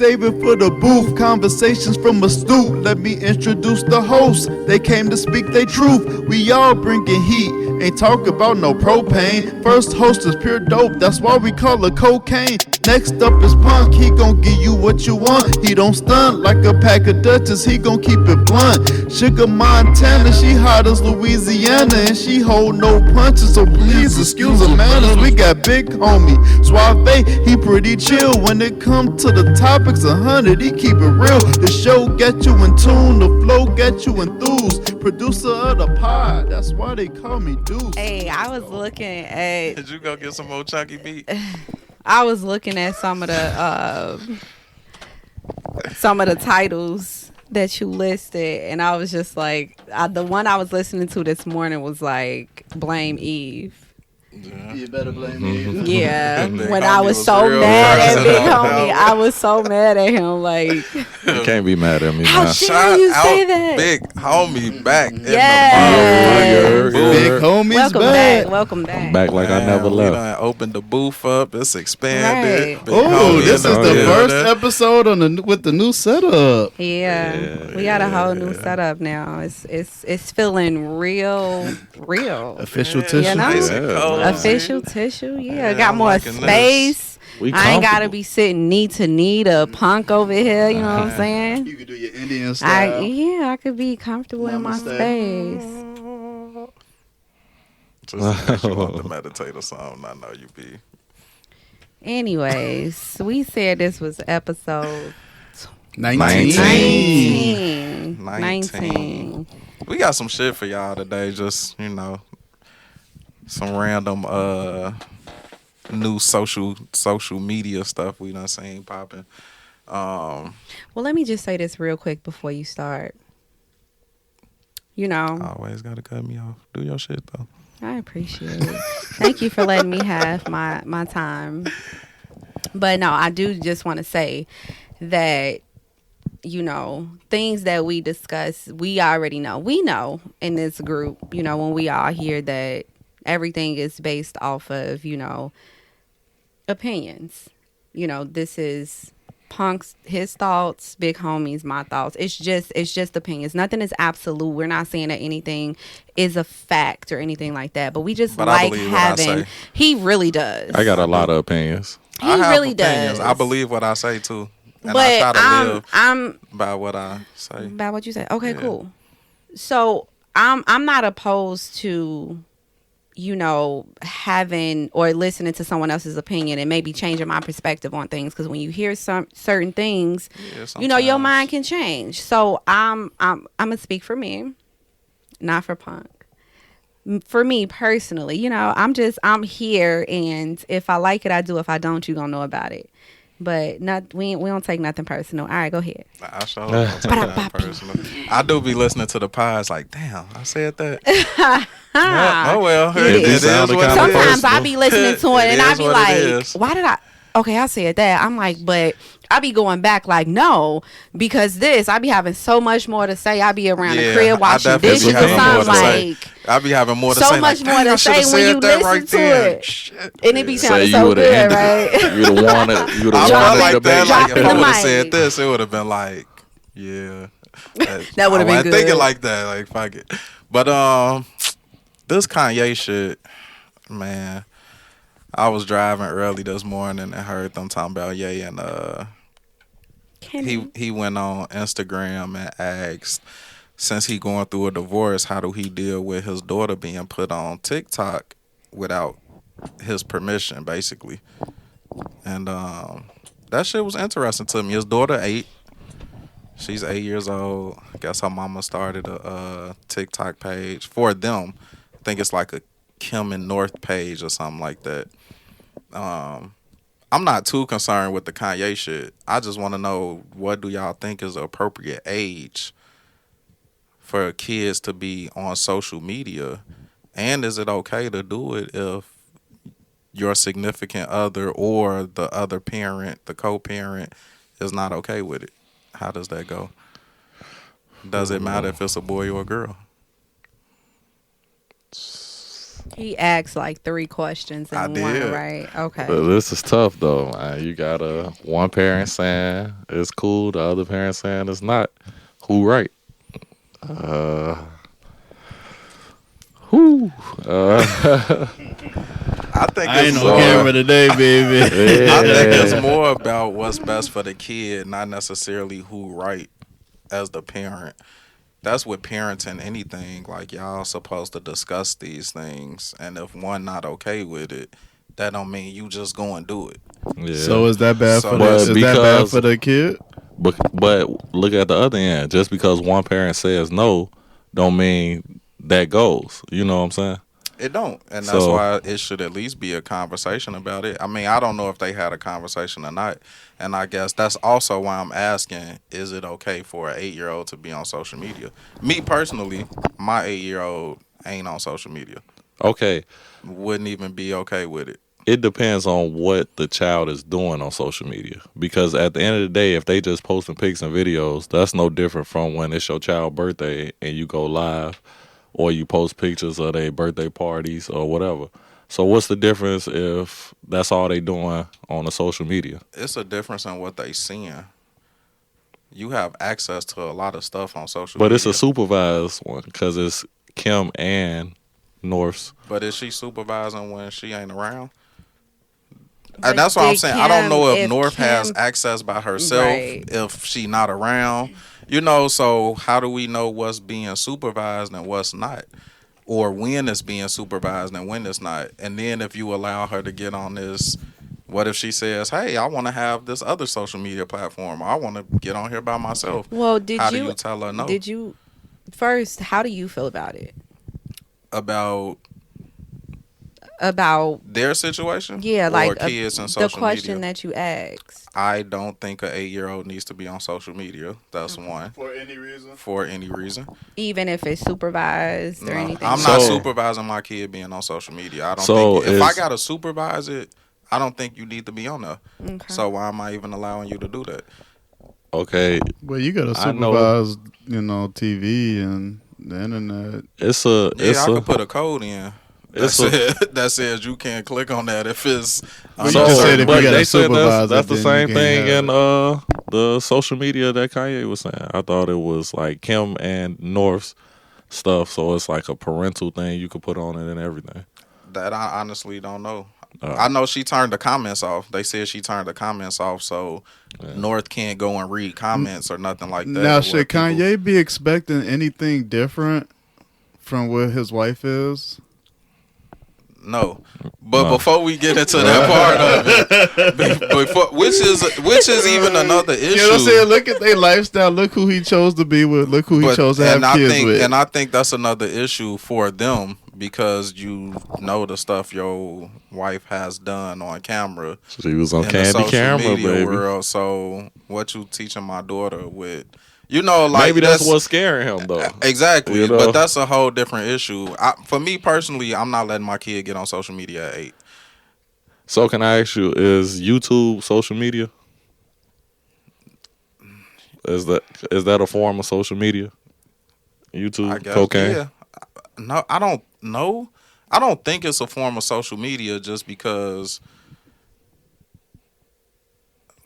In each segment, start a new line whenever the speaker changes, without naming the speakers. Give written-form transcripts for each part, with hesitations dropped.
Save it for the booth. Conversations from a stoop. Let me introduce the host. They came to speak their truth. We all bringing heat. Ain't talk about no propane. First host is pure dope. That's why we call it cocaine. Next up is Punk. He gon' give you what you want. He don't stunt like a pack of Dutchess. He gon' keep it blunt. Sugar Montana. She hot as Louisiana. And she hold no punches. So please excuse the manners. We got Big Homie Suave. He pretty chill. When it comes to the topics 100, he keep it real. The show get you in tune. The flow get you enthused. Producer of the pod. That's why they call me Deuce.
Hey, I was looking at.
Did you go get some more chunky beat?
I was looking at some of the titles that you listed, and I was just like, the one I was listening to this morning was like Blame Eve.
Yeah.
You better blame me.
Yeah,
Big
when
Homie
I was
was
so
real
mad at
person
Big
on that
Homie,
one.
I was so mad at him. Like,
You can't be mad at me
How
now.
shit-
Shout
you
out
say that?
Big Homie back in
Yeah.
the booth.
Big homies
welcome
back.
back, welcome back.
I'm back like I never
We
left.
done opened the booth up. It's expanded.
Right.
Big
Oh,
Homie
this
in
is the
building.
first episode on the with the new setup.
Yeah, we got a whole new setup now. It's feeling real.
Official
Yeah,
tissue.
You know?
nice and
Yeah.
cozy.
Official tissue, yeah.
Yeah,
Got
I'm
more
liking this.
space.
We
I ain't gotta
comfortable.
be sitting knee to knee to Punk over here. You know what I'm saying?
You can do your Indian style.
I could be comfortable in my
Namaste.
space.
Just in case you want to meditate or something, I know you be.
Anyways, we said this was episode
19.
19.
We got some shit for y'all today. Just, some random new social media stuff we done seen popping.
Well, let me just say this real quick before you start. You know,
Always gotta cut me off. Do your shit though.
I appreciate it. Thank you for letting me have my time. But no, I do just want to say that, things that we discuss, we already know. We know in this group, when we all hear that everything is based off of, opinions. This is Punk's, his thoughts, Big Homie's, my thoughts. It's just opinions. Nothing is absolute. We're not saying that anything is a fact or anything like that. But we just
But I
like
believe what I
having.
say.
He really does.
I got a lot of opinions.
He
I have
really
opinions.
does.
I believe what I say too. And
But
I try to live
I'm
by what I say.
by what you said. Okay,
Yeah.
cool. So I'm not opposed to, having or listening to someone else's opinion and maybe changing my perspective on things. Because when you hear some certain things,
Yeah,
your
sometimes.
mind can change. So I'm gonna speak for me, not for Punk. For me personally, I'm here, and if I like it, I do. If I don't, you gonna know about it. But we don't take nothing personal. All right, go ahead.
I sure don't take that personal. I do be listening to the pods like, damn, I said that. Yeah, oh well,
It
it
is.
is what it
Sometimes
is.
I be listening to it,
It
and I
is
be
what it
like,
is.
why did I? Okay, I said that. I'm like, but I be going back like, no, because this, I be having so much more to say. I be around the
Yeah,
crib
I
washing
definitely
dishes
be
or
having more
something
to say.
like.
I be having more to
So
say.
much
like,
more
"Dang,
to
I shoulda
say when
said
you
that
listen
right
to
there."
it.
Shit.
And it be
Say
sounding
you
so
would've
good,
ended
right?
You'd have won it. You'd
I
have
felt
won the
like
debate.
that. Like
Dropping
if I
the
would have
mic.
said this, it would have been like, yeah.
That would've been
I wasn't thinking
good.
like that. Like fuck it. But this Kanye shit, man. I was driving early this morning and heard them talking about Ye and he went on Instagram and asked, since he going through a divorce, how do he deal with his daughter being put on TikTok without his permission, basically. And that shit was interesting to me. His daughter 8. She's 8 years old. I guess her mama started a TikTok page for them. I think it's like a Kim and North page or something like that. I'm not too concerned with the Kanye shit. I just want to know, what do y'all think is the appropriate age for kids to be on social media? And is it okay to do it if your significant other or the other parent, the co-parent, is not okay with it? How does that go? Does it matter if it's a boy or a girl?
He asked like 3 questions in
I
one,
did.
right? Okay.
This is tough though, man. You got one parent saying it's cool, the other parent saying it's not. Who right? Who?
I think
I ain't
it's
no
more,
camera today, baby.
I think
Yeah.
it's more about what's best for the kid, not necessarily who right as the parent. That's with parenting anything. Like y'all supposed to discuss these things, and if one not okay with it, that don't mean you just go and do it.
Yeah.
So is that bad
So
for
that's
the? Is that bad
because-
for the kid?
But look at the other end. Just because one parent says no, don't mean that goes. You know what I'm saying?
It don't, and that's
So-
why it should at least be a conversation about it. I mean, I don't know if they had a conversation or not, and I guess that's also why I'm asking: is it okay for an 8-year-old to be on social media? Me personally, my 8-year-old ain't on social media.
Okay.
Wouldn't even be okay with it.
It depends on what the child is doing on social media. Because at the end of the day, if they just posting pics and videos, that's no different from when it's your child's birthday and you go live or you post pictures of their birthday parties or whatever. So what's the difference if that's all they doing on the social media?
It's a difference in what they seeing. You have access to a lot of stuff on social
But
media.
it's a supervised one because it's Kim and North's.
But is she supervising when she ain't around?
But
And that's what I'm
did
saying. I don't know if
Kim-
North has
Kim-
access by herself
Right.
if she not around. You know, so how do we know what's being supervised and what's not? Or when it's being supervised and when it's not? And then if you allow her to get on this, what if she says, hey, I want to have this other social media platform. I want to get on here by myself.
Well, did
How
you
do you tell her no?
Did you first? How do you feel about it?
About
About
their situation?
yeah,
Or
like
kids and
the
social
question
media?
that you asked.
I don't think an 8-year-old needs to be on social media. That's
Mm-hmm.
one.
For any reason?
For any reason.
Even if it's supervised or
No,
anything.
I'm not
So-
supervising my kid being on social media. I don't
So
think if I
is-
gotta supervise it, I don't think you need to be on there.
Okay.
So why am I even allowing you to do that?
Okay,
Well, you got to
I know-
supervise, TV and the internet.
it's a
Yeah, I
a
could put a code in that,
It's a-
says, that says you can't click on that if it's
Well, you
So,
just said if
but
you gotta
they said
supervise
that's
it,
the
then
same
you
thing
can't
in
have
the social media that Kanye was saying. I thought it was like Kim and North's stuff, so it's like a parental thing you could put on it and everything.
that I honestly don't know.
Oh.
I know she turned the comments off. They said she turned the comments off, so North can't go and read comments or nothing like that.
Now,
where
should
people-
Kanye be expecting anything different from what his wife is?
No, but
No.
before we get into that part of it, before, which is even another issue.
You know what I'm saying? Look at their lifestyle. Look who he chose to be with. Look who he
But-
chose to have
and I
kids
think,
with.
and I think that's another issue for them because you know the stuff your wife has done on camera
She was on
in the
Candy
social
Camera,
media
baby.
world. So what you teaching my daughter with, like
Maybe that's what's scaring him though.
exactly.
You know?
But that's a whole different issue. For me personally, I'm not letting my kid get on social media at 8.
So can I ask you, is YouTube social media? Is that a form of social media? YouTube,
I guess.
cocaine.
Yeah. No, I don't know. I don't think it's a form of social media just because.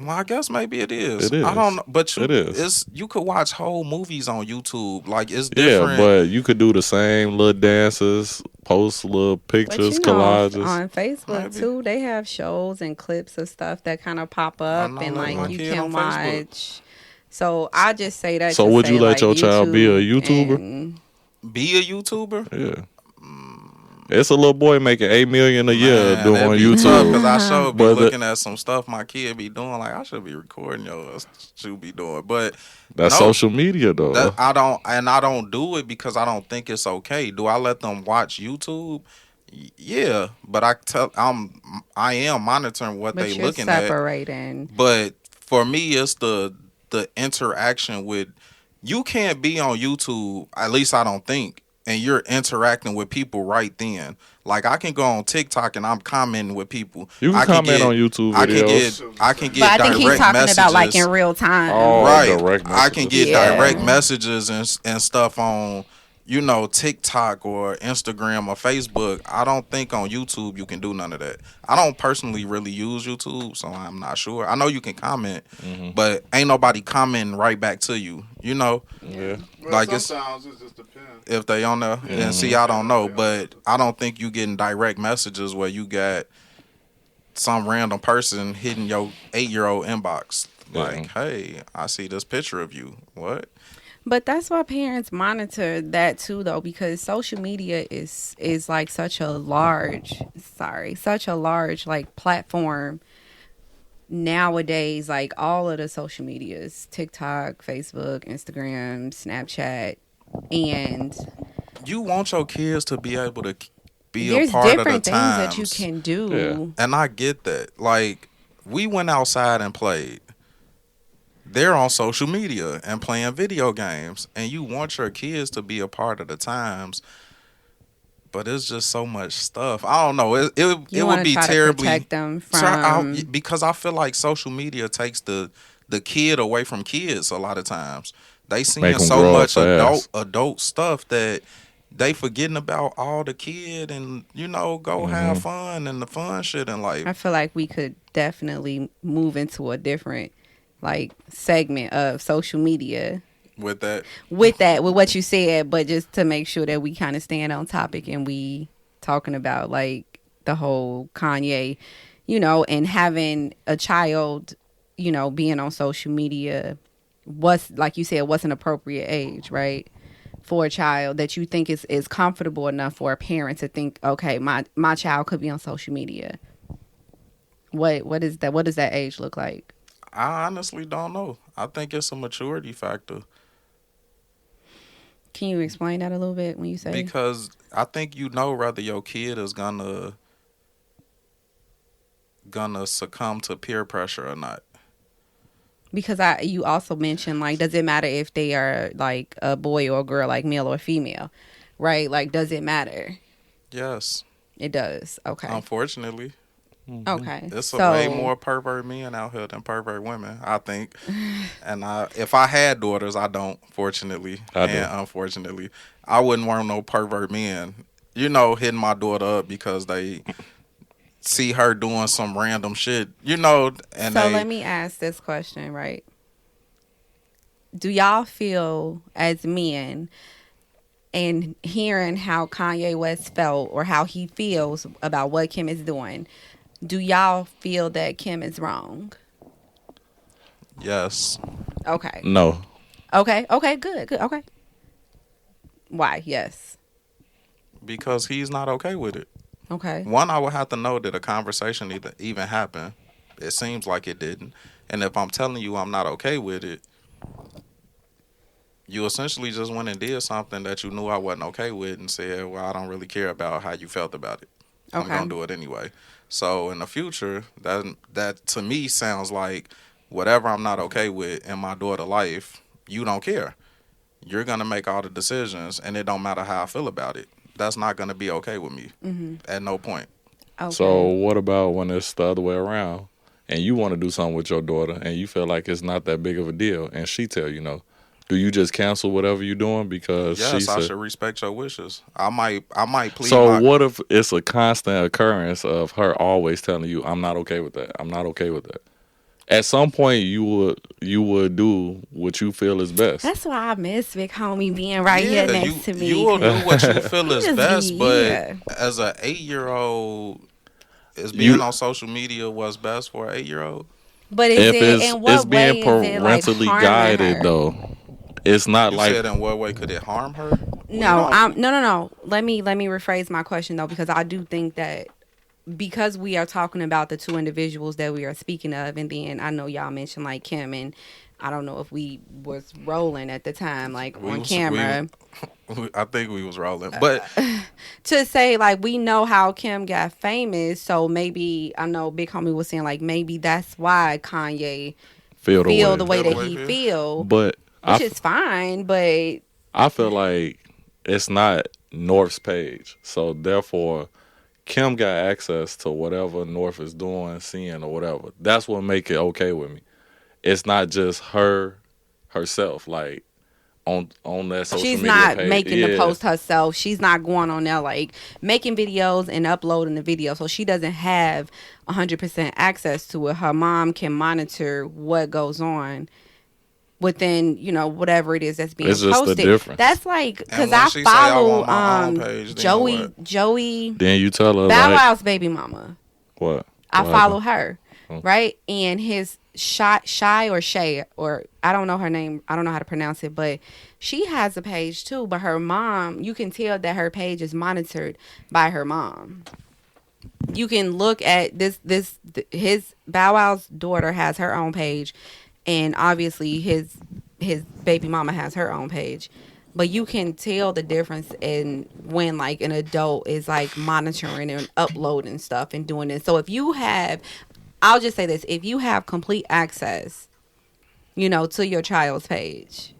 Well, I guess maybe it is.
It is.
I don't know, but
It is.
You could watch whole movies on YouTube. Like it's
Yeah,
different.
but you could do the same little dances, post little
But
pictures,
you know,
collages.
on Facebook
Maybe.
too, they have shows and clips of stuff that kind of pop up,
know,
and
like my
like you
kid
can
on Facebook.
watch. So I just say that.
So
to
would
say,
you let
like,
your child be a YouTuber?
and-
Be a YouTuber.
Yeah. It's a little boy making $8 million a year doing YouTube.
Because I sure be
But the-
looking at some stuff my kid be doing. Like I should be recording yours. Should be doing, but
That's
no.
social media though.
That, I don't do it because I don't think it's okay. Do I let them watch YouTube? Yeah, but I am monitoring what
But
they
you're
looking at.
separating.
But for me, it's the interaction with. You can't be on YouTube. At least I don't think. And you're interacting with people right then. Like I can go on TikTok and I'm commenting with people.
You can
I
comment on YouTube videos.
I can get
But I think
direct
he's talking
messages.
about like in real time.
Oh,
Right.
direct
I can
messages.
get
Yeah.
direct messages and stuff on TikTok or Instagram or Facebook. I don't think on YouTube you can do none of that. I don't personally really use YouTube, so I'm not sure. I know you can comment, but ain't nobody commenting right back to you.
Yeah.
Like
sometimes it just depends.
if they on there. And see, I don't know, but I don't think you getting direct messages where you got some random person hitting your 8-year-old inbox. Like, hey, I see this picture of you. What?
But that's why parents monitor that too, though, because social media is like such a large like platform nowadays. Like all of the social medias, TikTok, Facebook, Instagram, Snapchat, and
You want your kids to be able to be
there's
a part of the
different things
times.
that you can do.
And I get that. Like, we went outside and played. They're on social media and playing video games, and you want your kids to be a part of the times, but it's just so much stuff. I don't know. It
You
would
want to
be
try
terribly
to protect them from.
because I feel like social media takes the kid away from kids a lot of times. They seeing
Make 'em
so
grow up
much
fast.
adult stuff that they forgetting about all the kid and go have fun and the fun shit in life.
I feel like we could definitely move into a different like segment of social media
With that,
with what you said, but just to make sure that we kind of stand on topic and we talking about like the whole Kanye, and having a child, being on social media was, like you said, what's an appropriate age, right? For a child that you think is comfortable enough for a parent to think, okay, my child could be on social media. What is that? What does that age look like?
I honestly don't know. I think it's a maturity factor
Can you explain that a little bit when you say?
because I think whether your kid is gonna succumb to peer pressure or not.
Because you also mentioned, like, does it matter if they are like a boy or a girl, like male or female, right? Like, does it matter?
Yes,
It does. Okay.
unfortunately.
Okay.
It's
So,
way more pervert men out here than pervert women, I think. And if I had daughters, I don't, fortunately.
I do.
And unfortunately, I wouldn't want no pervert men, hitting my daughter up because they see her doing some random shit, and
So
they,
let me ask this question, right? Do y'all feel as men, and hearing how Kanye West felt or how he feels about what Kim is doing, do y'all feel that Kim is wrong?
yes.
Okay.
No.
Okay. Okay. Good. Good. Okay. Why? Yes.
Because he's not okay with it.
Okay.
One, I would have to know that a conversation even happened. It seems like it didn't. And if I'm telling you I'm not okay with it, you essentially just went and did something that you knew I wasn't okay with and said, well, I don't really care about how you felt about it. I'm
Okay.
going to do it anyway. So in the future, that to me sounds like whatever I'm not okay with in my daughter's life, you don't care. You're going to make all the decisions, and it don't matter how I feel about it. That's not going to be okay with me at no point.
Okay.
So what about when it's the other way around and you want to do something with your daughter and you feel like it's not that big of a deal and she tell you no? Do you just cancel whatever you're doing because she
Yes, I
said?
should respect your wishes. I might plead
So what if it's a constant occurrence of her always telling you, "I'm not okay with that. I'm not okay with that." At some point, you would do what you feel is best.
That's why I miss Big Homie being right here next to me.
You will do what you feel is
just
best,
be
but
here.
as an 8-year-old, is being on social media what's best for an 8-year-old?
But
If
in what
it's
way
being
is it like
parentally
harming
guided
her?
though, it's not
You
like
said in what way could it harm her?
No, no. Let me rephrase my question though, because I do think that because we are talking about the two individuals that we are speaking of, and then I know y'all mentioned like Kim, and I don't know if we was rolling at the time, like on camera,
I think we was rolling, but
to say like we know how Kim got famous, so maybe I know Big Homie was saying like maybe that's why Kanye
feel
the way
Feel
that
the
he
way
feel,
But
which is fine, but
I feel like it's not North's page, so therefore Kim got access to whatever North is doing, seeing, or whatever. That's what make it okay with me. It's not just herself. Like on that social
She's
media
not
page.
making the
Yeah.
post herself. She's not going on there like making videos and uploading the video. So she doesn't have 100% access to it. Her mom can monitor what goes on within, whatever it is that's being
It's just the
posted.
difference.
That's like because
when
I
she say, "I
follow
want my own page," then
Joey
Then you tell her
Bow
like
Wow's baby mama.
what?
I
What
follow
happened?
her, right? And his Shy or Shay, or I don't know her name. I don't know how to pronounce it, but she has a page too. But her mom, you can tell that her page is monitored by her mom. You can look at his Bow Wow's daughter has her own page, and obviously his baby mama has her own page. But you can tell the difference in when like an adult is like monitoring and uploading stuff and doing it. So if you have, I'll just say this, if you have complete access, to your child's page.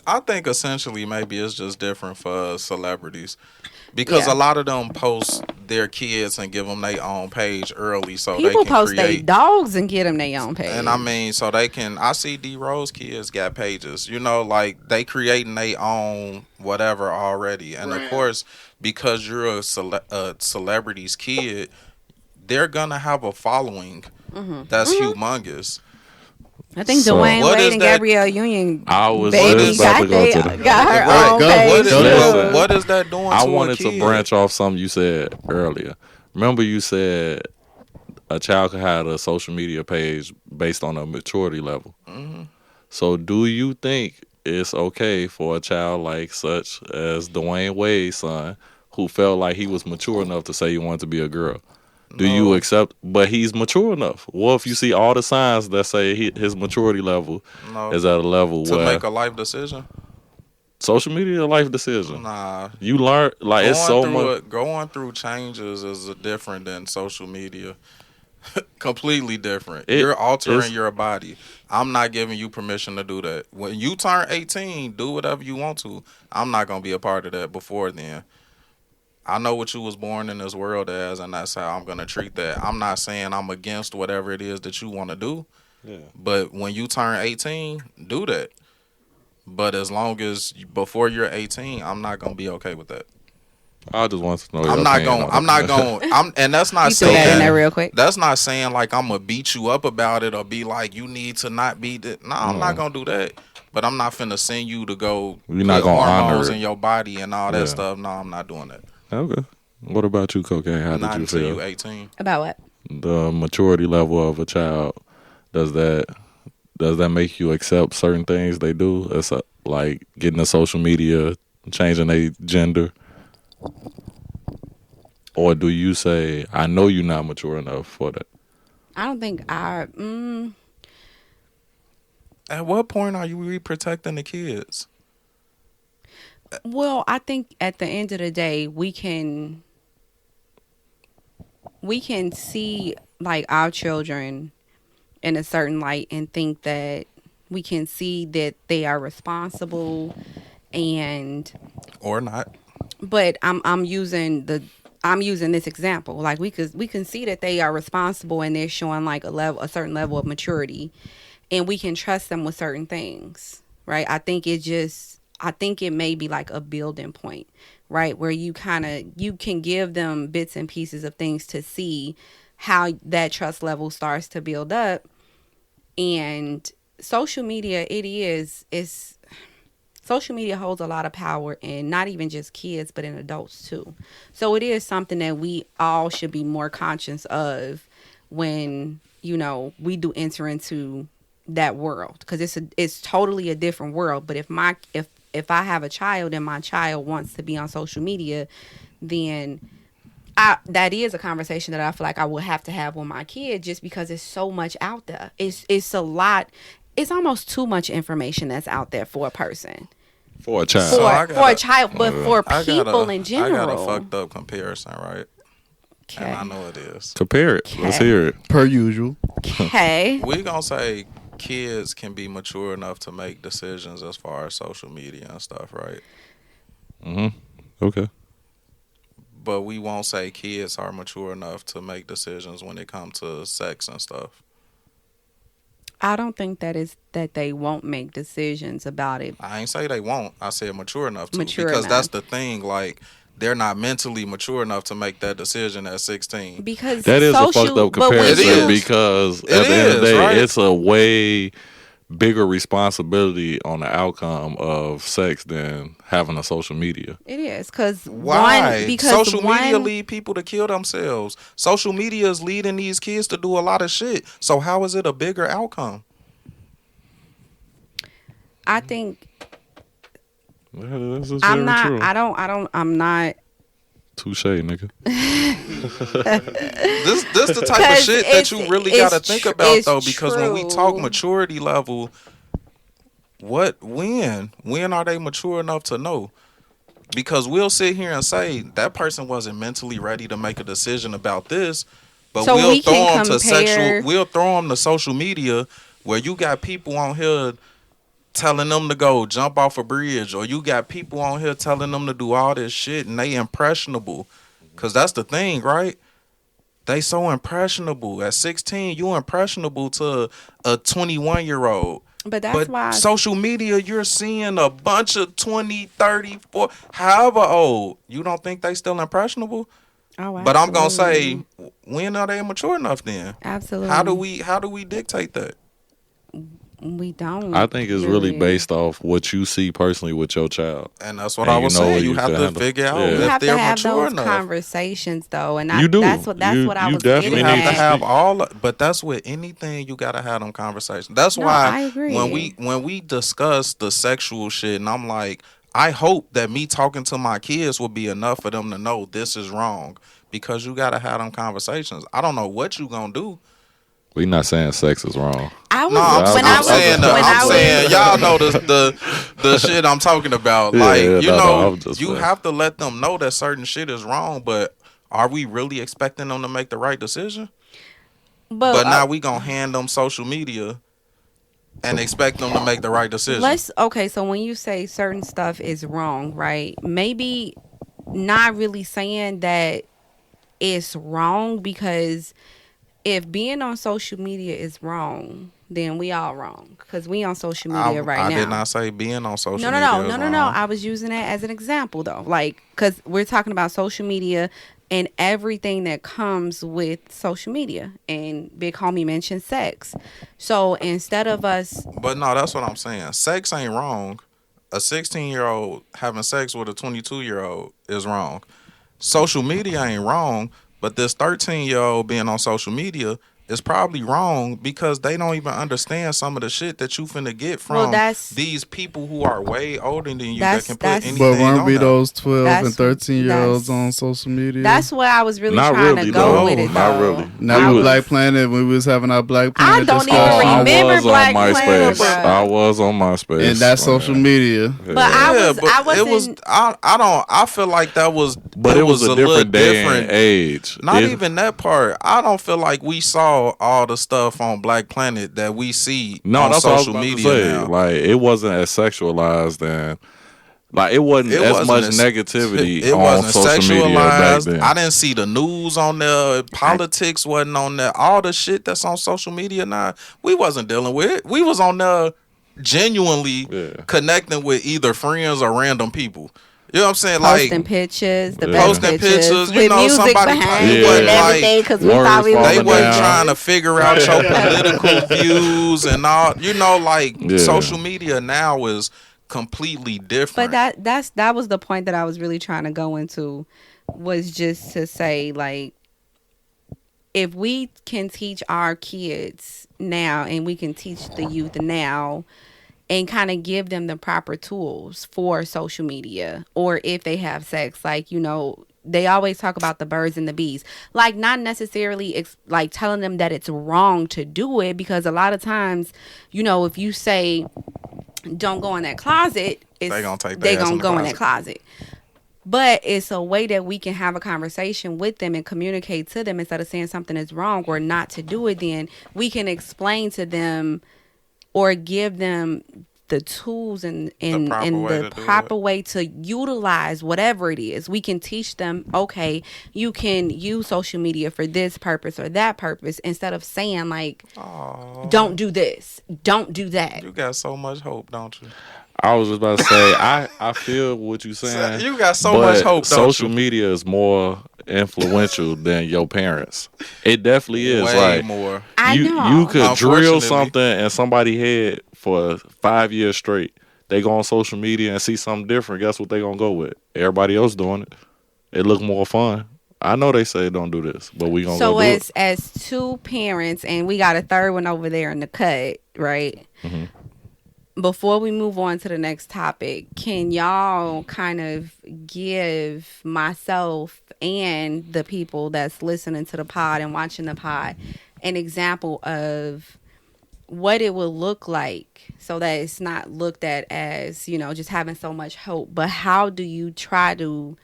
I think essentially maybe it's just different for celebrities because
Yeah.
a lot of them post their kids and give them their own page early so
People
they can
post their
create.
dogs and get them their own page.
And I mean, so they can. I see D Rose kids got pages. Like they creating their own whatever already. And of course, because you're a celebrity's kid, they're gonna have a following that's humongous.
I think
So,
Dwayne
what
Wade
is
and
that-
Gabrielle Union
I was
baby
just about
got,
to go
they,
to the.
got her
Right,
own
go.
page.
What is,
Go
too.
ahead.
what is that doing?
I
to
wanted
a
to
kid?
branch off something you said earlier. Remember you said a child could have a social media page based on a maturity level.
Mm-hmm.
So do you think it's okay for a child like such as Dwayne Wade's son, who felt like he was mature enough to say he wanted to be a girl? Do you
No.
accept? But he's mature enough. What if you see all the signs that say his maturity level
No.
is at a level
To
where
make a life decision?
social media a life decision?
Nah.
You learn like it's so much.
Going through changes is different than social media. Completely different.
It-
You're altering
it's-
your body. I'm not giving you permission to do that. When you turn 18, do whatever you want to. I'm not gonna be a part of that before then. I know what you was born in this world as, and that's how I'm gonna treat that. I'm not saying I'm against whatever it is that you want to do,
Yeah.
but when you turn 18, do that. But as long as before you're 18, I'm not gonna be okay with that.
I just want to know.
I'm
your
not
opinion
going.
on
I'm
it.
not going. And that's not
You threw that in
saying
there real quick.
that's not saying like I'm gonna beat you up about it or be like you need to not be that. No, I'm not gonna do that. But I'm not finna send you to go.
You're not
put
gonna honor
hormones
it.
in your body and all that
Yeah.
stuff. No, I'm not doing that.
Okay. What about you, Cocaine? How
Not
did you
until
feel?
you 18.
About what?
The maturity level of a child, does that make you accept certain things they do? It's like getting the social media, changing their gender, or do you say, "I know you're not mature enough for that"?
I don't think
At what point are you protecting the kids?
well, I think at the end of the day, we can see like our children in a certain light and think that we can see that they are responsible
Or not?
but I'm using this example. Like we can see that they are responsible and they're showing like a certain level of maturity, and we can trust them with certain things, right? I think it may be like a building point, right? Where you can give them bits and pieces of things to see how that trust level starts to build up. And social media, social media holds a lot of power in not even just kids, but in adults too. So it is something that we all should be more conscious of when, we do enter into that world, because it's totally a different world. But if I have a child and my child wants to be on social media, then that is a conversation that I feel like I will have to have with my kid, just because it's so much out there. It's a lot. It's almost too much information that's out there for a person,
For a child.
So I
for
gotta-
a child, but for people in
I
general.
got a fucked up comparison, right?
Okay.
And I know it is.
Compare it. Let's
Okay.
hear it.
Per usual.
Okay.
We gonna say kids can be mature enough to make decisions as far as social media and stuff, right?
Okay.
But we won't say kids are mature enough to make decisions when it comes to sex and stuff.
I don't think that they won't make decisions about it.
I ain't say they won't. I said mature enough to.
Mature
because
enough.
that's the thing. Like, they're not mentally mature enough to make that decision at 16.
Because
That is a
social,
fucked up
but when
It
comparison
is.
because
It
at the end of the
is,
day,
right?
it's a way bigger responsibility on the outcome of sex than having a social media.
it is because
Why?
because
Social media
one,
lead people to kill themselves. Social media is leading these kids to do a lot of shit. So how is it a bigger outcome?
I think
Yeah, this is
I'm
very
not.
true.
I'm not.
Touche, nigga.
This the type of
'Cause
shit that you really got to
it's
think
tr-
about
it's
though, because when we talk
true.
maturity level, when are they mature enough to know? Because we'll sit here and say that person wasn't mentally ready to make a decision about this, but
So
we'll
we
throw
can
them to
compare-
we'll throw them to social media where you got people on here telling them to go jump off a bridge, or you got people on here telling them to do all this shit, and they impressionable. Cause that's the thing, right? They so impressionable. At 16, you impressionable to a 21-year-old.
But that's why.
Social media, you're seeing a bunch of 20, 30, 40, however old. You don't think they still impressionable?
Oh,
But I'm gonna
absolutely.
say, when are they mature enough then?
Absolutely.
How do we dictate that?
We don't.
I think it's really
period.
based off what you see personally with your child.
And that's what
And
I
you
was
know
saying.
what
You
you
have
can
to
handle.
figure out
Yeah.
You
if
have
they're
to have
mature
those
enough.
conversations though, and
You do.
That's what I
You
was
You
definitely
getting
have
need
to
at.
have all, but that's with anything. You gotta have them conversations. That's
No,
why
I agree.
when we discuss the sexual shit, and I'm like, I hope that me talking to my kids will be enough for them to know this is wrong, because you gotta have them conversations. I don't know what you gonna do.
We not saying sex is wrong.
I was
No,
when
I'm
I was
saying,
when I
I'm
was
saying, y'all know the shit I'm talking about.
Yeah,
Like,
yeah,
you
no,
know,
I'm just
you
playing.
have to let them know that certain shit is wrong. But are we really expecting them to make the right decision? But now we gonna hand them social media and expect them to make the right decision.
So when you say certain stuff is wrong, right? Maybe not really saying that it's wrong, because if being on social media is wrong, then we all wrong, because we on social media right
I
now.
did not say being on social
No.
media. is
No.
wrong.
I was using that as an example though, like, because we're talking about social media and everything that comes with social media. And Big Homie mentioned sex. So instead of us,
But no, that's what I'm saying. Sex ain't wrong. A 16-year-old having sex with a 22-year-old is wrong. Social media ain't wrong, but this 13-year-old being on social media is probably wrong, because they don't even understand some of the shit that you finna get from these people who are way older than you that can put anything
But weren't
on
we
there.
those 12 and
That's-
13-year-olds
that's-
on social media?
that's where I was really
Not
trying
really,
to go
though.
with it.
Not
though.
really.
Now
I
we
was-
Black Planet, when we was having our Black
I
Planet
don't even
discussion.
remember
I was
Black
on
Planet,
MySpace.
bruh.
I was on MySpace.
And that's social media.
But I
it was.
wasn't.
I feel like that was.
But it was a
little
different day and age.
Not
It-
even that part. I don't feel like we saw all the stuff on Black Planet that we see
No,
on
that's what I was
social
about to
media
say.
now.
Like, it wasn't as sexualized and like it wasn't as much negativity
It
on
wasn't
social media back
sexualized.
then.
I didn't see the news on there. Politics wasn't on there. All the shit that's on social media now, we wasn't dealing with it. We was on there genuinely connecting with either friends or random people. You know what I'm saying?
Posting
Like
pictures, the
Yeah.
best
Posting
pictures,
pictures, you
with
know,
music
somebody
behind
playing,
it
but,
and
like,
everything, because we
words
thought we
they
was
falling
wasn't
down.
trying to figure out your political views and all. You know, like
Yeah.
social media now is completely different.
But that was the point that I was really trying to go into, was just to say, like, if we can teach our kids now and we can teach the youth now and kind of give them the proper tools for social media, or if they have sex, like, you know, they always talk about the birds and the bees, like, not necessarily like telling them that it's wrong to do it, because a lot of times, you know, if you say don't go in that closet,
They gonna take
they
their ass
gonna
in the
go in that closet. But it's a way that we can have a conversation with them and communicate to them, instead of saying something is wrong or not to do it. Then we can explain to them or give them the tools and
proper way
the
to do
proper
it.
way to utilize whatever it is. We can teach them, okay, you can use social media for this purpose or that purpose, instead of saying like, don't do this, don't do that.
You got so much hope, don't you?
I was just about to say, I feel what you're saying.
You got so
but
much hope, don't
social
you?
media is more influential than your parents. It definitely is.
Way
like
more.
I
you,
know.
you could drill
Unfortunately.
something in somebody's head for 5 years straight. They go on social media and see something different. Guess what they gonna go with? Everybody else doing it. It look more fun. I know they say don't do this, but we gonna
So
go do it.
as two parents, and we got a third one over there in the cut, right? Before we move on to the next topic, can y'all kind of give myself and the people that's listening to the pod and watching the pod an example of what it will look like, so that it's not looked at as, you know, just having so much hope, but how do you try to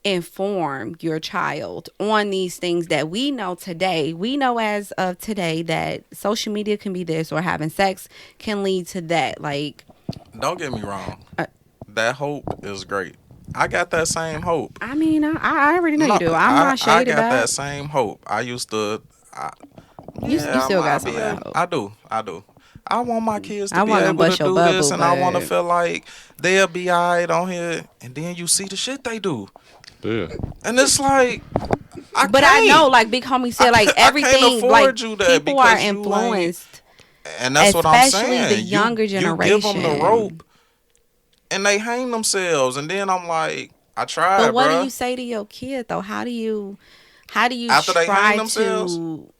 inform your child on these things that we know today? We know as of today that social media can be this, or having sex can lead to that. Like,
Don't get me wrong. That hope is great. I got that same hope.
I mean, I already know you do. I'm not
I
shady
got
about
that
it.
same hope. I used to.
You still got some of that hope.
I do. I want my kids
I
to be
wanna
able to
bust your
do
bubble,
this, and I want to
but-
feel like they'll be alright on here. And then you see the shit they do,
Yeah.
and it's like,
But I know, like Big Homie said, like
I can't
everything,
afford
like
you that
people are
because you ain't-
influenced.
and that's what I'm
Especially
saying.
the younger
You give them the
generation.
rope, and they hang themselves, and then I'm like, I tried,
But what
bruh.
do you say to your kid though? How do you
After they
try
hang themselves?
to?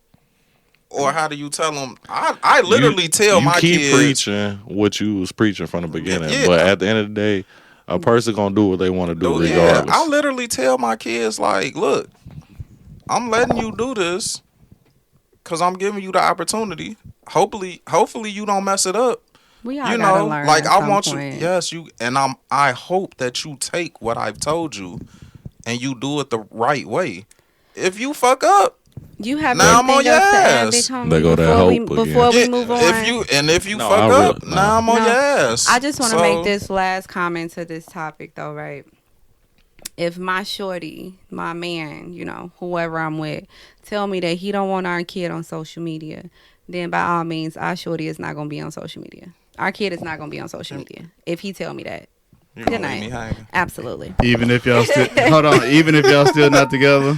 Or how do you tell them? I literally tell
you
my
keep
kids.
preaching what you was preaching from the beginning,
Yeah.
but at the end of the day, a person gonna do what they want to do
Yeah,
regardless.
I literally tell my kids, like, look, I'm letting you do this because I'm giving you the opportunity. Hopefully you don't mess it up.
We all
You
gotta
know,
learn
like
at
I
some
want
point.
you. Yes, you. And I hope that you take what I've told you, and you do it the right way. If you fuck up,
You have
Now I'm on
anything else
your
to add,
ass.
Big Homie,
There go that
before we
hope again.
before we
yeah,
move on?
if you
No,
fuck
I
up,
really-
now I'm on
No.
your ass.
I just want to
So,
make this last comment to this topic, though, right? If my shorty, my man, you know, whoever I'm with, tell me that he don't want our kid on social media, then by all means, our shorty is not going to be on social media. Our kid is not going to be on social media. If he tell me that,
You
good
gonna leave me
night.
hanging.
Absolutely.
Even if y'all still hold on, even if y'all still not together.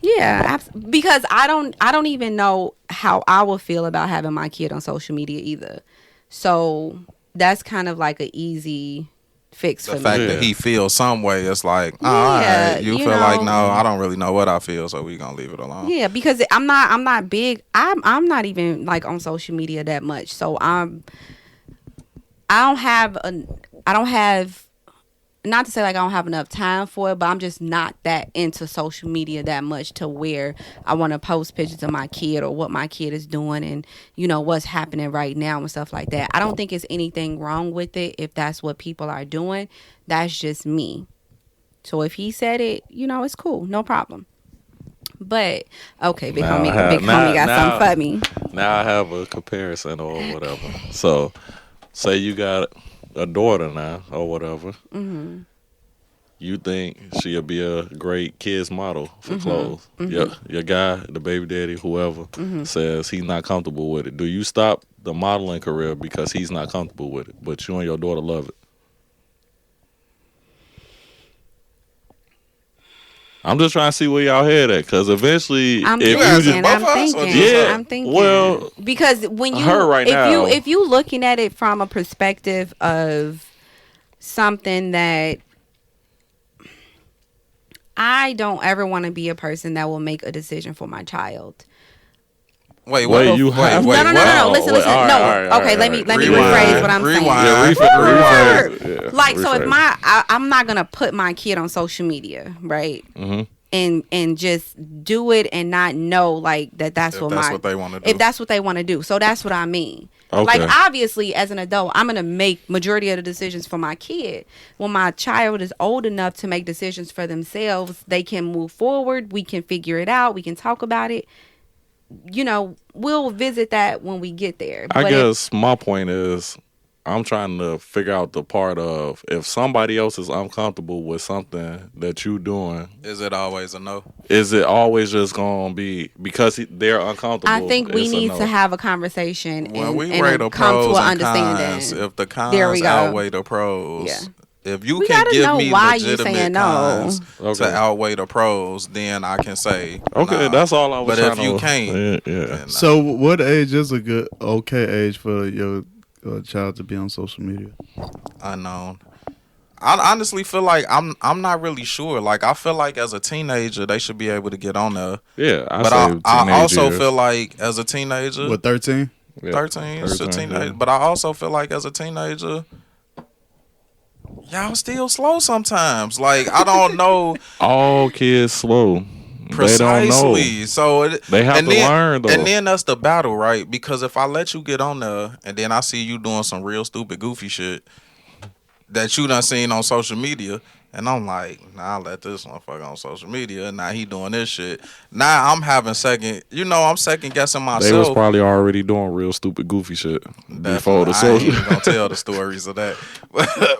Yeah, because I don't even know how I would feel about having my kid on social media either. So that's kind of like an easy fix
The
for
fact
me.
that he feels some way, it's like,
Yeah,
all right, you
you
feel like,
know.
no, I don't really know what I feel, so we gonna leave it alone.
Yeah, because I'm not big. I'm not even like on social media that much. So I don't have, not to say like I don't have enough time for it, but I'm just not that into social media that much to where I want to post pictures of my kid or what my kid is doing and, you know, what's happening right now and stuff like that. I don't think it's anything wrong with it if that's what people are doing. That's just me. So if he said it, you know, it's cool. No problem. But, okay, Big
Now
Homie,
I have-
Big Homie got
now-
something for me.
Now I have a comparison or whatever. So, say you got a daughter now or whatever.
Mm-hmm.
You think she'll be a great kids model for clothes. Your guy, the baby daddy, whoever, says he's not comfortable with it. Do you stop the modeling career because he's not comfortable with it, but you and your daughter love it? I'm just trying to see where y'all head at, because eventually,
I'm
if you
thinking,
just
both
I'm
of us or
thinking,
just
her?
I'm thinking.
Well,
because when you,
her right
if
now-
if you looking at it from a perspective of something that I don't ever want to be a person that will make a decision for my child.
Wait,
Wait,
what?
you have-
wait,
No.
what?
Listen.
Wait, all right,
No.
all right,
Okay,
all
let me
right.
rephrase what I'm saying.
Rewind.
Yeah, rephrase. Yeah,
Like, so if
rephrase.
I'm not gonna put my kid on social media, right?
Mhm.
And just do it and not know like that's
If
what
that's
my
what they wanna do.
If that's what they want to do, so that's what I mean.
Okay.
Like, obviously, as an adult, I'm gonna make majority of the decisions for my kid. When my child is old enough to make decisions for themselves, they can move forward. We can figure it out. We can talk about it. we'll visit that when we get there.
I
But
guess my point is, I'm trying to figure out the part of if somebody else is uncomfortable with something that you doing,
Is it always a no?
is it always just gonna be because they're uncomfortable?
I think we
it's a
need
no?
to have a conversation
When we
and
rate the
come to
pros
an
and cons,
understanding.
if the
There we
cons
go.
outweigh the pros,
Yeah.
if you
We
can
gotta
give
know
me
why you
legitimate
saying no.
cons
Okay.
to outweigh the pros, then I can say
Okay,
nah.
that's all I was
But
trying
if
to.
you can't,
yeah.
then nah.
So, what age is a good okay age for your child to be on social media?
Unknown. I honestly feel like I'm not really sure. Like I feel like as a teenager they should be able to get on there.
Yeah,
But
say
I
teenage
also
years.
feel like as a teenager,
What, 13?
Yeah,
13 is a
13,
teenager.
yeah.
But I also feel like as a teenager, y'all still slow sometimes. Like I don't know
All kids slow.
precisely.
They don't know.
So
They have
and
to
then,
learn, though.
And then that's the battle, right? Because if I let you get on there and then I see you doing some real stupid goofy shit that you done seen on social media, and I'm like, nah, I let this motherfucker on social media. Now he doing this shit. Now I'm having I'm second guessing myself.
They was probably already doing real stupid, goofy shit before the
I ain't
social.
even gonna tell the stories of that.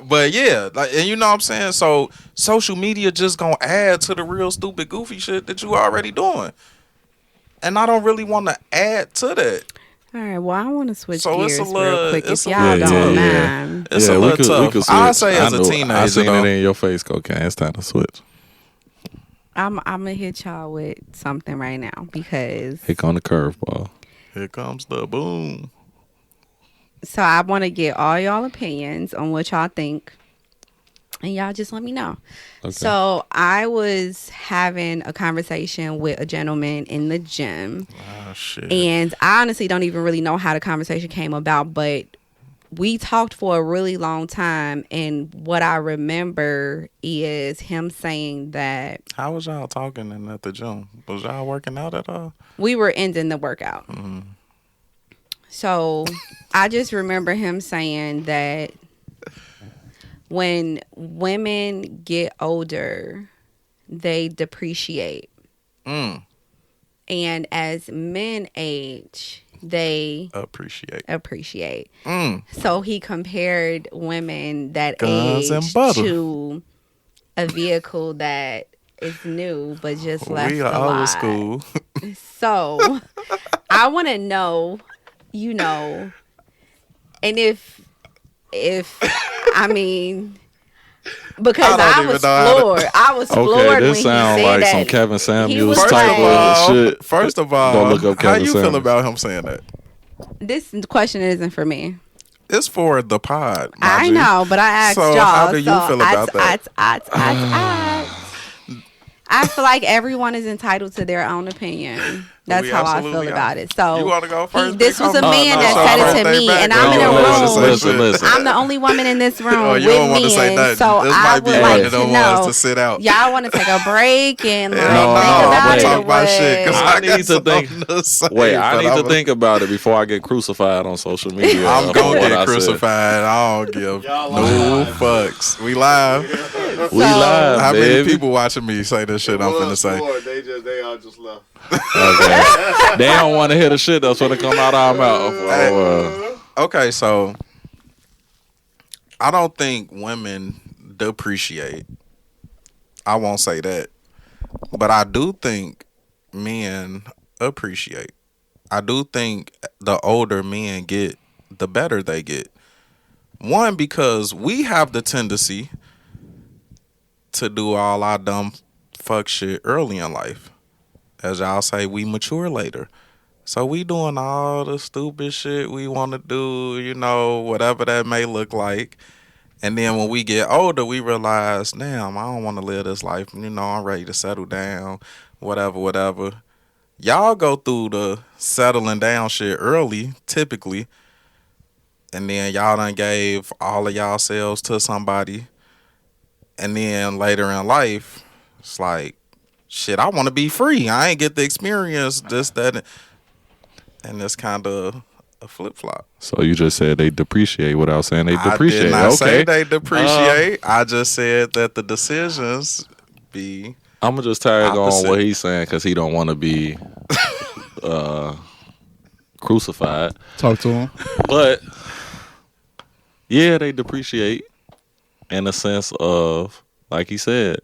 But yeah, like, and you know what I'm saying? So social media just gonna add to the real stupid, goofy shit that you already doing. And I don't really want to add to that.
All right, well, I want to switch
So it's
gears
a little-
real quick if
it's a
y'all
little
don't
tough.
mind.
It's a little tough. I say as a
I
teenager,
seen
though.
it in your face, cocaine. It's time to switch.
I'm gonna hit y'all with something right now because
Hick on the curveball.
Here comes the boom.
so I want to get all y'all opinions on what y'all think, and y'all just let me know.
Okay.
So I was having a conversation with a gentleman in the gym,
Oh shit.
and I honestly don't even really know how the conversation came about, but we talked for a really long time, and what I remember is him saying that
How was y'all talking in at the gym? Was y'all working out at all?
we were ending the workout. So I just remember him saying that when women get older, they depreciate.
Mm.
And as men age, they
Appreciate.
appreciate.
Mm.
So he compared women that
Guns and
age
butter.
to a vehicle that is new but just left
We
a
are old
lot.
school.
So I want to know, and if I mean, because
I don't
I
even
was
know how to-
floored. I was floored
Okay,
when
this
he
sounds
said
like
that.
some Kevin Samuels
was
type
like-
of shit.
First of all,
Go look up
how
Kevin
you feel
Samuels.
about him saying that?
This question isn't for me.
It's for the pod. my
I
G.
know, but I asked
So
y'all.
how do you feel about that?
I feel like everyone is entitled to their own opinion. That's
We
how I
absolutely
feel
are.
about it. So
You wanna go first,
this
Big
was a
Homie?
man
No,
that
no,
said it to
birthday
me,
back.
and
You
I'm in
don't
a
wanna
room.
say shit.
Listen.
I'm the only woman in this room
Oh, you
with
don't wanna say
men,
nothing.
so
This
I
might be
would
one
like
of
to
them
know.
ones to sit out.
Y'all want to take a break and like
Hell no,
think
I'm
about
gonna
it
talk
or
about shit. 'Cause
what?
I
I got
need to think-
something to say,
Wait, I
but
need to
I'm-
think about it before I get crucified on social media.
I'm
for
gonna
what
get
I said.
crucified. I don't give
Y'all
no
live.
fucks. We live.
We
So-
live,
How many
baby.
people watching me say this shit I'm finna say?
They all just left.
Okay. They don't want to hear the shit that's gonna come out our mouth.
Okay, so I don't think women depreciate. I won't say that. But I do think men appreciate. I do think the older men get, the better they get. One, because we have the tendency to do all our dumb fuck shit early in life. As y'all say, we mature later. So we doing all the stupid shit we want to do, whatever that may look like. And then when we get older, we realize, damn, I don't want to live this life. I'm ready to settle down, whatever. Y'all go through the settling down shit early, typically. And then y'all done gave all of y'all selves to somebody. And then later in life, it's like, shit, I want to be free. I ain't get the experience, this, that, and it's kind of a flip-flop.
So you just said they depreciate without saying they depreciate.
I did not
Okay.
say they depreciate. I just said that the decisions be...
I'm gonna just tag
Opposite.
on what he's saying because he don't want to be crucified.
Talk to him.
But yeah, they depreciate in the sense of, like he said,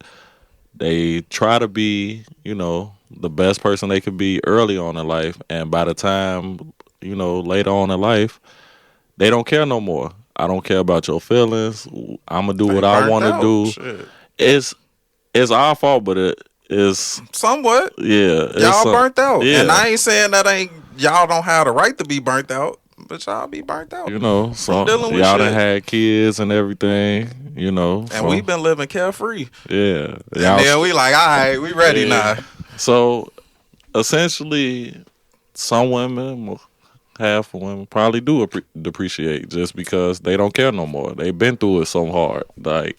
they try to be, the best person they could be early on in life, and by the time, later on in life, they don't care no more. I don't care about your feelings. I'm gonna do what I want to do.
Shit.
It's our fault, but it is
Somewhat.
yeah.
Y'all burnt out.
Yeah.
And I ain't saying that y'all don't have the right to be burnt out, but y'all be burnt out.
So
dealing with
y'all done
shit.
had kids and everything,
And we've been living carefree.
yeah.
And then we like, all right, we ready
Yeah.
now.
So essentially, some women, well, half of women, probably do depreciate just because they don't care no more. They've been through it so hard. Like,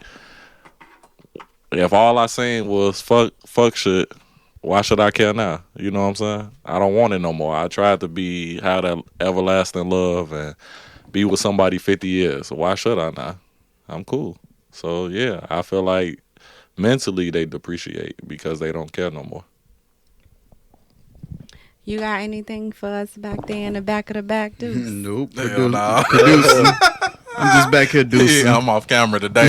if all I seen was fuck shit, why should I care now? You know what I'm saying? I don't want it no more. I tried to have that everlasting love and be with somebody 50 years. So why should I now? I'm cool. So yeah, I feel like mentally they depreciate because they don't care no more.
You got anything for us back there in the back of the back, dude?
Nope.
Hell nah.
Producing. I'm just back here deucing.
Yeah, I'm off camera today.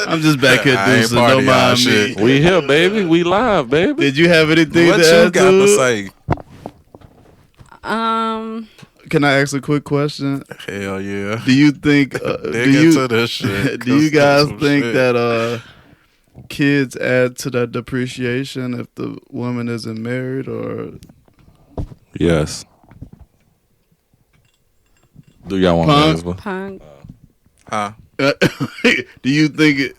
I'm just back here
I ain't
deucing.
part
Don't
of y'all
mind me.
shit.
We here, baby. We live, baby.
Did you have anything
What
to
you
add
got
to
to
it?
say?
Can I ask a quick question?
Hell yeah.
Do you think?
Dig into this shit.
Do you
'cause
guys
that's some
think
shit.
that kids add to that depreciation if the woman isn't married, or
Yes. Do y'all want
Punk?
to this one?
Punk.
Huh?
do you think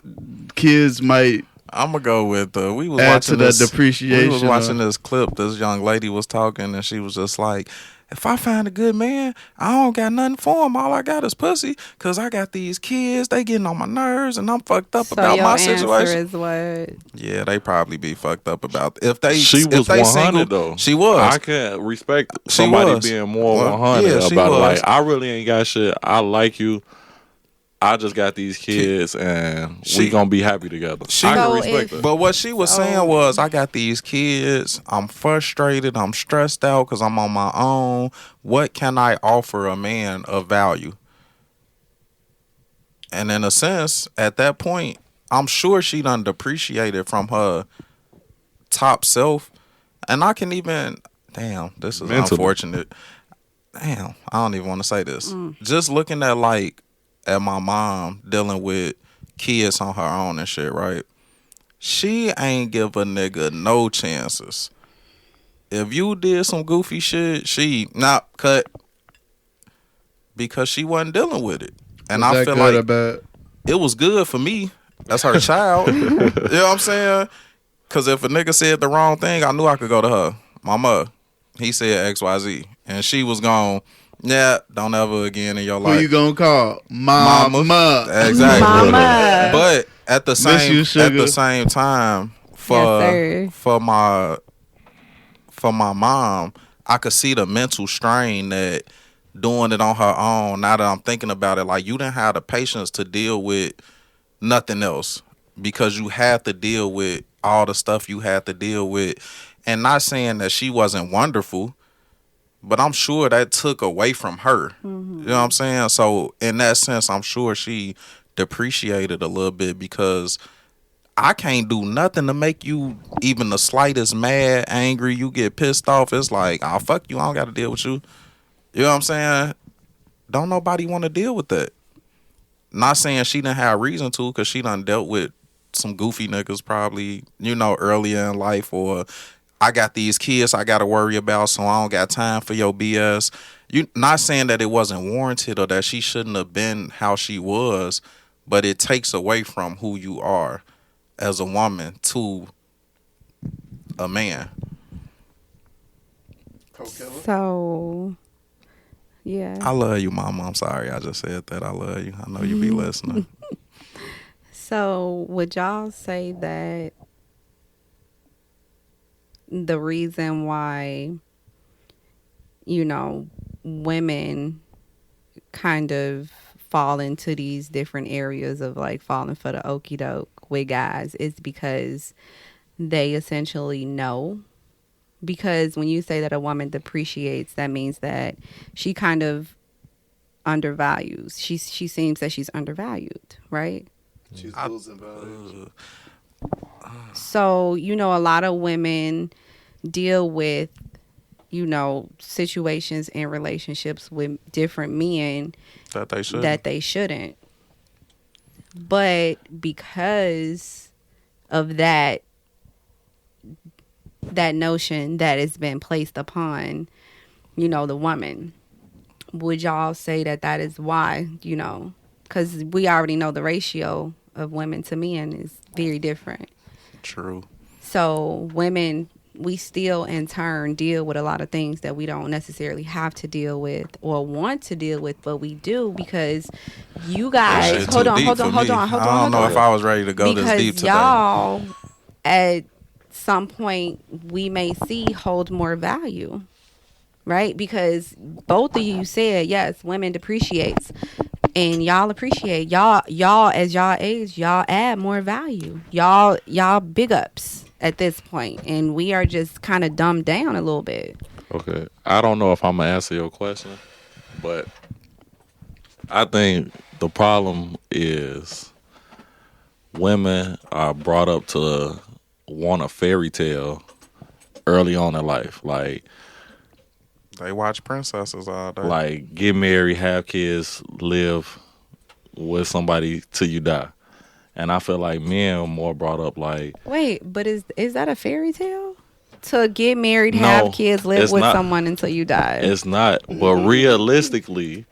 kids might
I'm gonna go with we was
add
watching
to that
this.
depreciation?
We was watching this clip. This young lady was talking, and she was just like, "If I find a good man, I don't got nothing for him. All I got is pussy, cause I got these kids. They getting on my nerves, and I'm fucked up
So
about
your
my
answer
situation."
is what?
Yeah, they probably be fucked up about if they.
She
if
was
they
100
single,
though.
She was.
I can't respect
She
somebody
was.
being more
Well,
100
yeah, she
about it.
was.
Like, I really ain't got shit. I like you. I just got these kids, and we gonna be happy together.
She-
I can
So
respect
if-
that.
But what she was
So-
saying was, I got these kids. I'm frustrated. I'm stressed out because I'm on my own. What can I offer a man of value? And in a sense, at that point, I'm sure she done depreciated from her top self. And I can even, damn, this is
Mentally.
unfortunate. Damn, I don't even want to say this. Just looking at at my mom dealing with kids on her own and shit, right? She ain't give a nigga no chances. If you did some goofy shit, she not cut because she wasn't dealing with it. And
Was
I
that
feel
good or
like
bad?
it was good for me. That's her child. You know what I'm saying? Because if a nigga said the wrong thing, I knew I could go to her. Mama, he said XYZ. And she was gone. Yeah, don't ever again in your
Who
life.
you gonna call? Mama.
Exactly.
Mama.
But at the
Miss you, sugar.
same time,
Yes, sir.
for my mom, I could see the mental strain that doing it on her own. Now that I'm thinking about it, like, you didn't have the patience to deal with nothing else because you had to deal with all the stuff you had to deal with. And not saying that she wasn't wonderful, but I'm sure that took away from her. You know what I'm saying? So in that sense, I'm sure she depreciated a little bit because I can't do nothing to make you even the slightest mad, angry, you get pissed off. It's like, oh, fuck you, I don't got to deal with you. You know what I'm saying? Don't nobody want to deal with that. Not saying she didn't have reason to, because she done dealt with some goofy niggas probably, earlier in life, or I got these kids I got to worry about, so I don't got time for your BS. You not saying that it wasn't warranted or that she shouldn't have been how she was, but it takes away from who you are as a woman to a man.
So, yeah.
I love you, mama. I'm sorry I just said that. I love you. I know you be listening.
So, would y'all say that the reason why, women kind of fall into these different areas of like falling for the okie doke with guys is because they essentially know because when you say that a woman depreciates, that means that she kind of undervalues. She seems that she's undervalued, right?
She's losing value.
So, a lot of women deal with, situations and relationships with different men
That they should.
that they shouldn't. But because of that notion that has been placed upon, the woman, would y'all say that is why, because we already know the ratio of women to men is very different.
True.
So women, we still in turn deal with a lot of things that we don't necessarily have to deal with or want to deal with, but we do because you
That
guys,
shit
hold
too
on.
deep for me. I don't know if I was ready to go this deep
Because
today.
y'all, at some point, we may see hold more value, right? Because both of you said, yes, women depreciates. And y'all appreciate y'all as y'all age, y'all add more value. Y'all big ups at this point, and we are just kind of dumbed down a little bit.
Okay. I don't know if I'm gonna answer your question, but I think the problem is women are brought up to want a fairy tale early on in life.
They watch princesses all day.
Like get married, have kids, live with somebody till you die. And I feel like men are more brought up like,
Wait, but is that a fairy tale? To get married,
No,
have kids, live
it's
with
not.
someone until you die.
it's not. But realistically,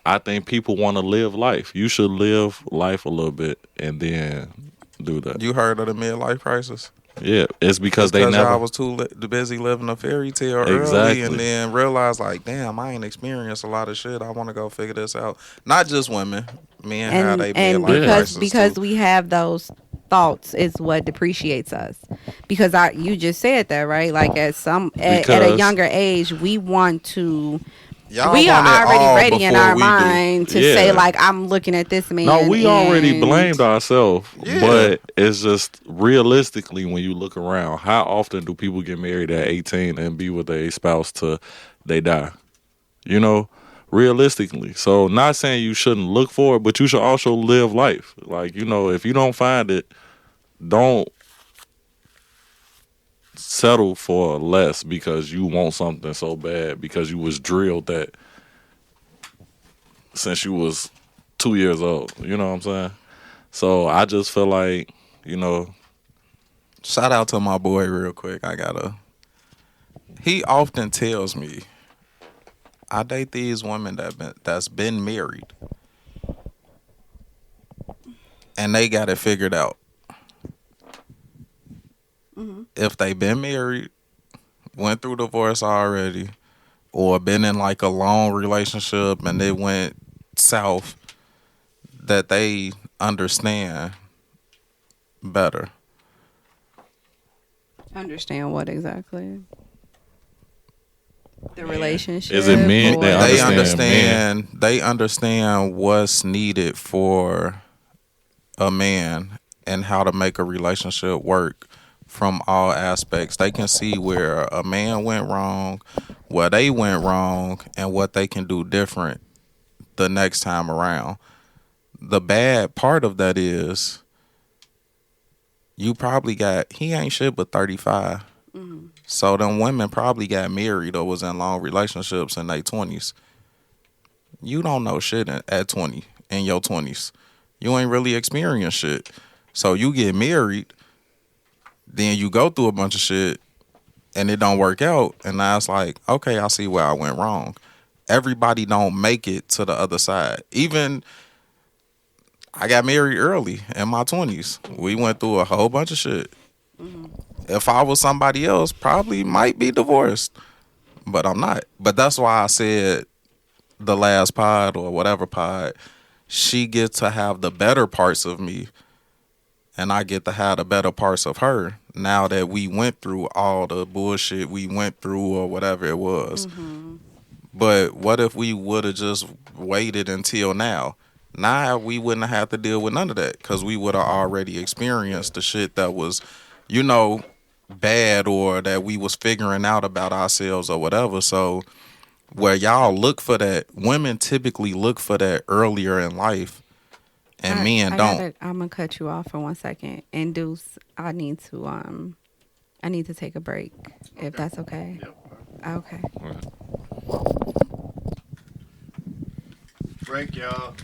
I think people want to live life. You should live life a little bit and then do that.
You heard of the midlife crisis?
Yeah, it's because they
Because
never.
y'all was too busy living a fairy tale early,
Exactly.
and then realized like, damn, I ain't experienced a lot of shit. I want to go figure this out. Not just women, men have they
and
midlife crisis
because
too.
we have those thoughts is what depreciates us. Because you just said that, right? Like at a
Because-
younger age, we want to.
Y'all
We are
want it all
already ready in
before
our
we do.
mind to
Yeah.
say like, I'm looking at this man.
No, we already
and-
blamed ourselves,
Yeah.
but it's just realistically when you look around, how often do people get married at 18 and be with a spouse till they die? Realistically. So, not saying you shouldn't look for it, but you should also live life. Like, if you don't find it, don't settle for less because you want something so bad because you was drilled that since you was 2 years old. You know what I'm saying? So I just feel like,
Shout out to my boy real quick. He often tells me, I date these women that's been married, and they got it figured out. If they been married, went through divorce already, or been in like a long relationship and it went south, that they understand better.
Understand what exactly? The relationship.
Is it men
or-
that
They
understand
understand. They understand what's needed for a man and how to make a relationship work from all aspects. They can see where a man went wrong, where they went wrong, and what they can do different the next time around. The bad part of that is he ain't shit but 35. So them women probably got married or was in long relationships in their 20s. You don't know shit at 20, in your 20s. You ain't really experienced shit. So you get married, then you go through a bunch of shit, and it don't work out. And now it's like, okay, I see where I went wrong. Everybody don't make it to the other side. Even I got married early in my 20s. We went through a whole bunch of shit. If I was somebody else, probably might be divorced. But I'm not. But that's why I said the last pod or whatever pod, she gets to have the better parts of me, and I get to have the better parts of her now that we went through all the bullshit we went through or whatever it was. But what if we would have just waited until now? Now we wouldn't have to deal with none of that because we would have already experienced the shit that was, bad or that we was figuring out about ourselves or whatever. So where y'all look for that, women typically look for that earlier in life, and men don't.
I'm gonna cut you off for 1 second. And Deuce, I need to take a break if that's okay. Okay.
Break, y'all.